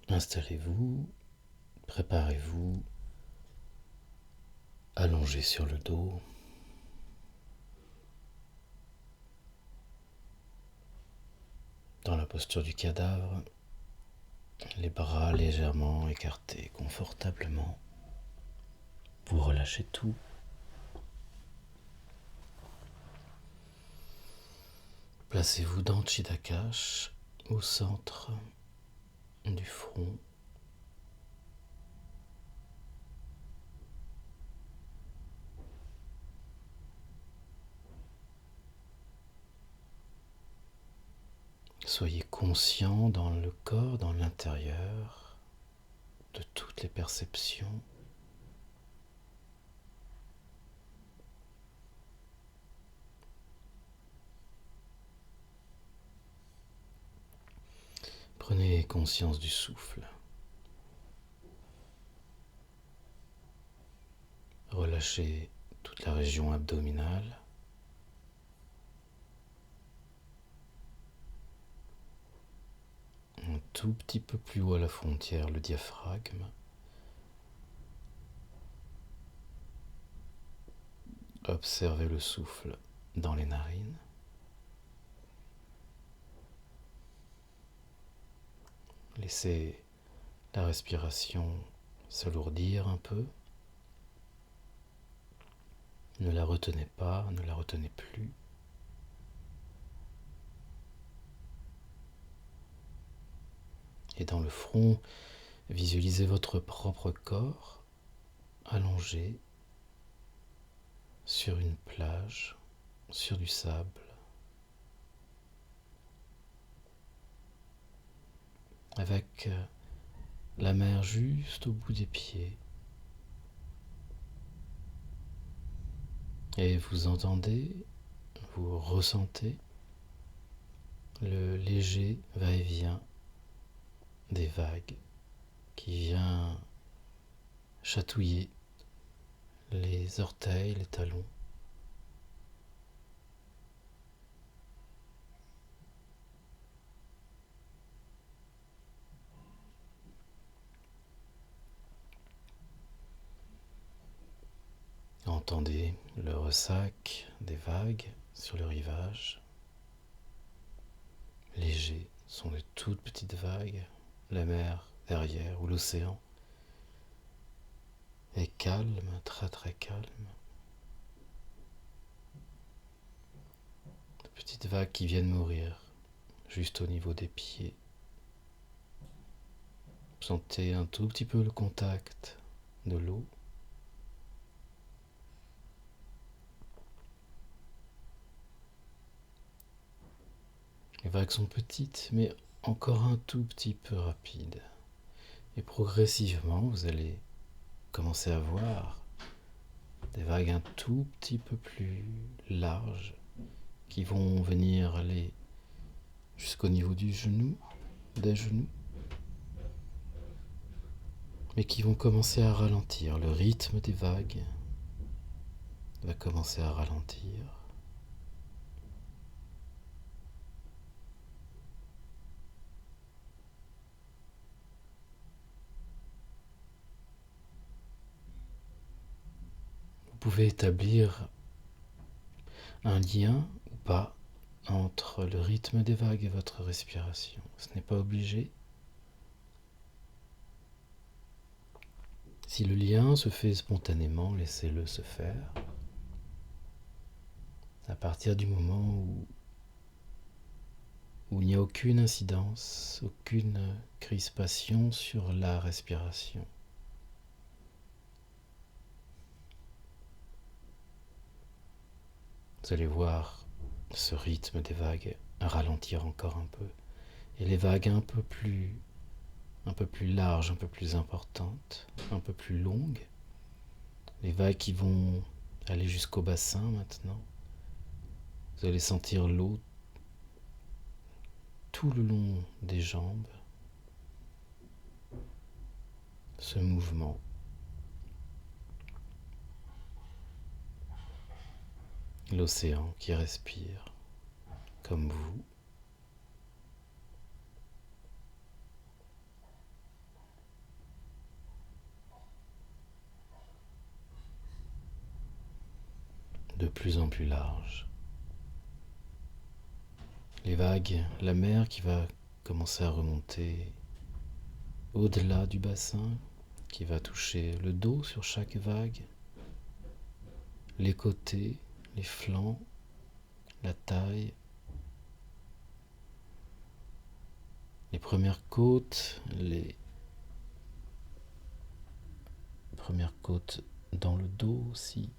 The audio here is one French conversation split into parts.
Installez-vous, préparez-vous, allongez sur le dos. Dans la posture du cadavre, les bras légèrement écartés confortablement. Vous relâchez tout. Placez-vous dans Chittakash, au centre du front. Soyez conscient dans le corps, dans l'intérieur, de toutes les perceptions. Prenez conscience du souffle. Relâchez toute la région abdominale. Un tout petit peu plus haut à la frontière, le diaphragme. Observez le souffle dans les narines. Laissez la respiration s'alourdir un peu. Ne la retenez pas, ne la retenez plus. Et dans le front, visualisez votre propre corps allongé sur une plage, sur du sable. Avec la mer juste au bout des pieds. Et vous entendez, vous ressentez le léger va-et-vient des vagues qui vient chatouiller les orteils, les talons. Entendez le ressac des vagues sur le rivage. Léger, ce sont de toutes petites vagues. La mer derrière ou l'océan est calme, très très calme. De petites vagues qui viennent mourir juste au niveau des pieds. Sentez un tout petit peu le contact de l'eau. Les vagues sont petites, mais encore un tout petit peu rapides. Et progressivement, vous allez commencer à voir des vagues un tout petit peu plus larges qui vont venir aller jusqu'au niveau du genou, des genoux, mais qui vont commencer à ralentir. Le rythme des vagues va commencer à ralentir. Vous pouvez établir un lien ou pas entre le rythme des vagues et votre respiration. Ce n'est pas obligé. Si le lien se fait spontanément, laissez-le se faire. À partir du moment où il n'y a aucune incidence, aucune crispation sur la respiration. Vous allez voir ce rythme des vagues ralentir encore un peu. Et les vagues un peu plus larges, un peu plus importantes, un peu plus longues. Les vagues qui vont aller jusqu'au bassin maintenant. Vous allez sentir l'eau tout le long des jambes. Ce mouvement. L'océan qui respire comme vous. de plus en plus large. Les vagues, la mer qui va commencer à remonter au-delà du bassin, qui va toucher le dos sur chaque vague, les côtés, les flancs, la taille, les premières côtes, les premières côtes dans le dos aussi.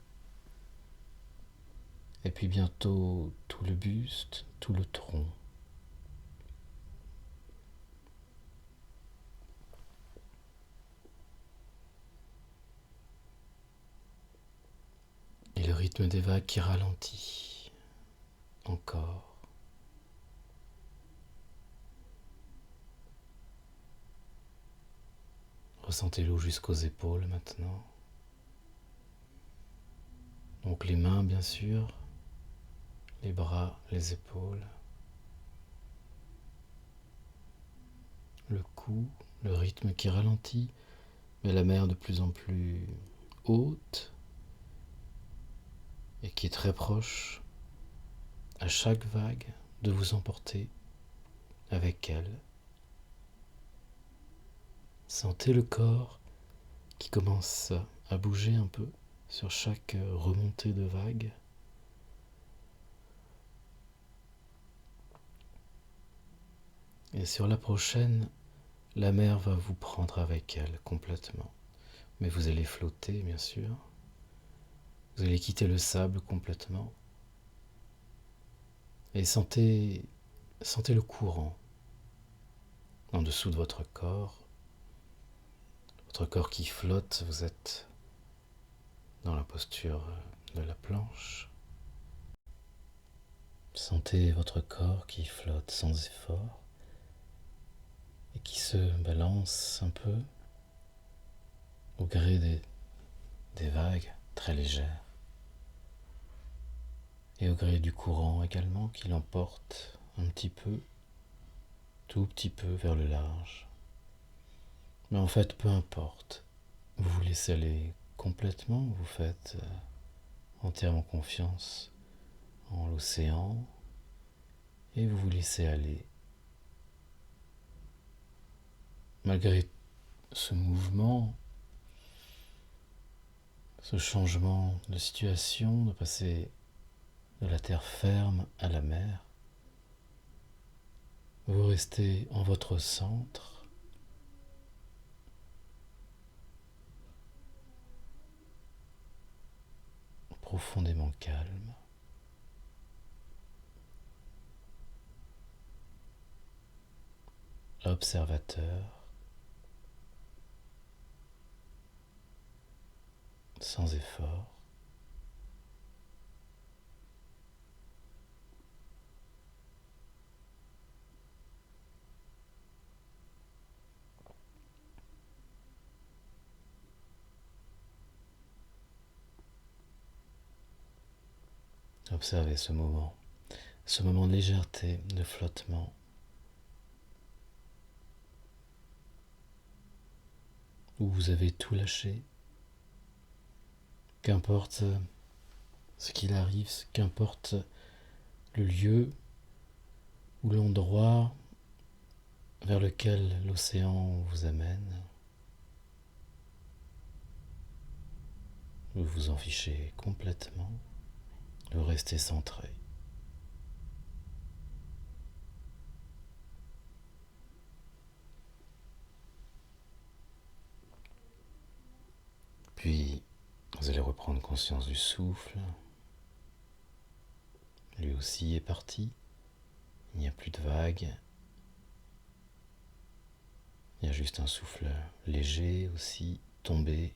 Et puis bientôt tout le buste, tout le tronc. Et le rythme des vagues qui ralentit encore. Ressentez l'eau jusqu'aux épaules maintenant. Donc les mains bien sûr, les bras, les épaules, le cou, le rythme qui ralentit, mais la mer de plus en plus haute et qui est très proche à chaque vague de vous emporter avec elle. Sentez le corps qui commence à bouger un peu sur chaque remontée de vague. Et sur la prochaine, la mer va vous prendre avec elle complètement. Mais vous allez flotter, bien sûr. Vous allez quitter le sable complètement. Et sentez le courant en dessous de votre corps qui flotte. Vous êtes dans la posture de la planche. Sentez votre corps qui flotte sans effort et qui se balance un peu au gré des vagues très légères et au gré du courant également qui l'emporte un petit peu, tout petit peu vers le large. Mais en fait, peu importe, vous vous laissez aller complètement, vous faites entièrement confiance en l'océan et vous vous laissez aller. Malgré ce mouvement, ce changement de situation, de passer de la terre ferme à la mer, vous restez en votre centre, profondément calme. Observateur, sans effort. Observez ce moment de légèreté, de flottement, où vous avez tout lâché. Qu'importe ce qu'il arrive, qu'importe le lieu ou l'endroit vers lequel l'océan vous amène, vous vous en fichez complètement, vous restez centré. Puis, vous allez reprendre conscience du souffle. Lui aussi est parti. Il n'y a plus de vagues. Il y a juste un souffle léger aussi, tombé.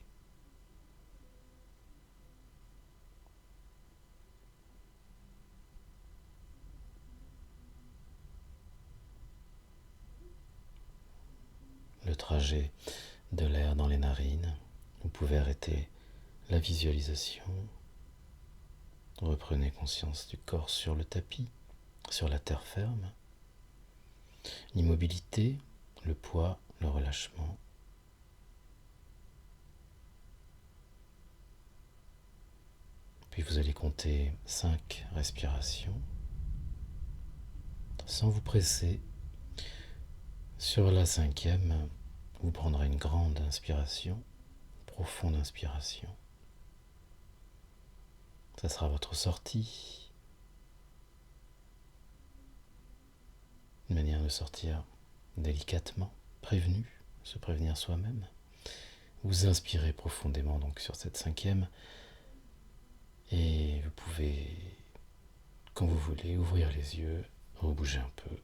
Le trajet de l'air dans les narines. Vous pouvez arrêter la visualisation. Reprenez conscience du corps sur le tapis, sur la terre ferme. L'immobilité, le poids, le relâchement. Puis vous allez compter 5 respirations sans vous presser. Sur la 5e, vous prendrez une grande inspiration, profonde inspiration. Ça sera votre sortie. Une manière de sortir délicatement, prévenu, se prévenir soi-même. Vous inspirez profondément donc sur cette 5e et vous pouvez, quand vous voulez, ouvrir les yeux, rebouger un peu.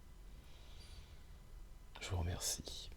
Je vous remercie.